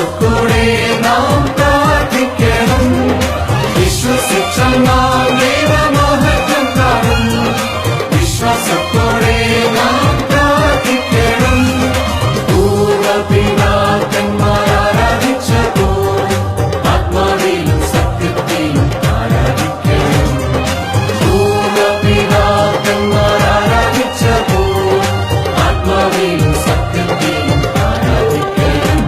വിശ്വാസത്തോടെ നാം പ്രാർത്ഥിക്കണം. വിശ്വസിച്ച നാം ദൈവമഹത്വം കാണും. വിശ്വാസത്തോടെ നാം പ്രാർത്ഥിക്കണം. പൂർവപിതാക്കന്മാർ ആരാധിച്ചപ്പോൾ ആത്മാവിലും സത്യത്തിലും ആരാധിക്കണം. പൂർവപിതാക്കന്മാർ ആരാധിച്ചപ്പോൾ ആത്മാവിലും സത്യത്തിലും ആരാധിക്കണം.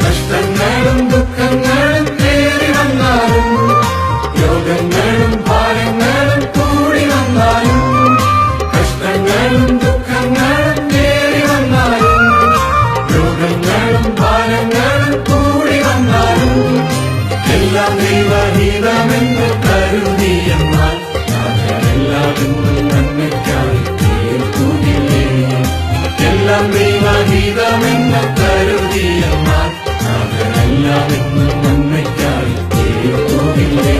കഷ്ടങ്ങളും ദുഃഖങ്ങളും തേടി വന്നാലും രോഗങ്ങളും ഭാരങ്ങളും കൂടി വന്നാലും കഷ്ടങ്ങളും ദുഃഖങ്ങളും തേടി വന്നാലും രോഗങ്ങളും ഭാരങ്ങളും കൂടി വന്നാലും എല്ലാം ദൈവഹിതമെന്ന് കരുതിയെന്നാൽ അതെല്ലാമെന്നും നന്മയ്ക്കായി തീർക്കുന്നില്ലേ? എല്ലാം ദൈവഹിതമെന്ന് കരുതിയെന്നാൽ അതെല്ലാമെന്നും നന്മയ്ക്കായി തീർക്കുന്നില്ലേ?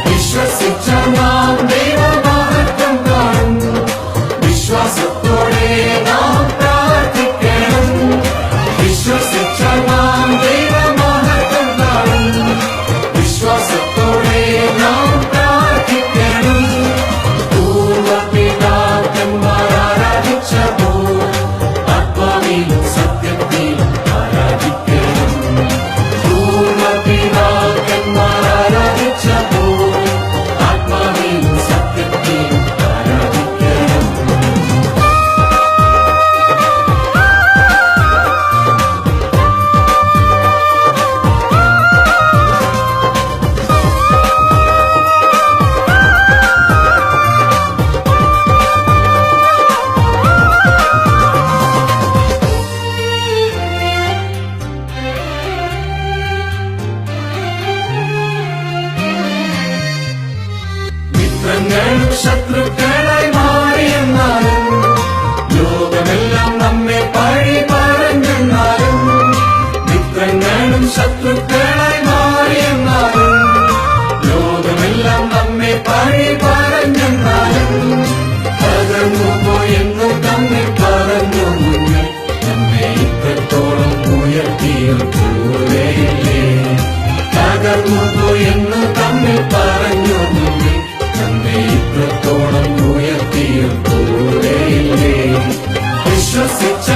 വിശ്വസിച്ച നാം ദൈവമഹത്വം കാണും. വിശ്വാസത്തോടെ നാം പ്രാർത്ഥിക്കണം. വിശ്വസിച്ച നാം ദൈവമഹത്വം കാണും. വിശ്വാസത്തോടെ നാം പ്രാർത്ഥിക്കണം. പൂർവപിതാക്കന്മാർ ആരാധിച്ചപ്പോൾ ആത്മാവിലും സത്യത്തിലും ആരാധിക്കണം. പൂർവപിതാക്കന്മാർ ആരാധിച്ചപ്പോൾ ആത്മാവിലും സത്യത്തിലും ആരാധിക്കണം. മിത്രങ്ങളും ശത്രുക്കളായി മാറിയെന്നാലും ലോകമെല്ലാം നമ്മെ പഴി പറഞ്ഞെന്നാലും മിത്രങ്ങളും ശത്രുക്കളായി മാറിയെന്നാലും ലോകമെല്ലാം നമ്മെ പഴി പറഞ്ഞെന്നാലും തകർന്നു പോയെന്നു തമ്മിൽ പറഞ്ഞു മുന്നേ നമ്മെ ഇത്രത്തോളം ഉയർത്തിയും കൂടെയില്ലേ? തകർന്നു പോയെന്നു തമ്മിൽ പറഞ്ഞു മുന്നേ നമ്മെ ഇത്രത്തോളം ഉയർത്തിയും കൂടെയില്ലേ? വിശ്വസിച്ച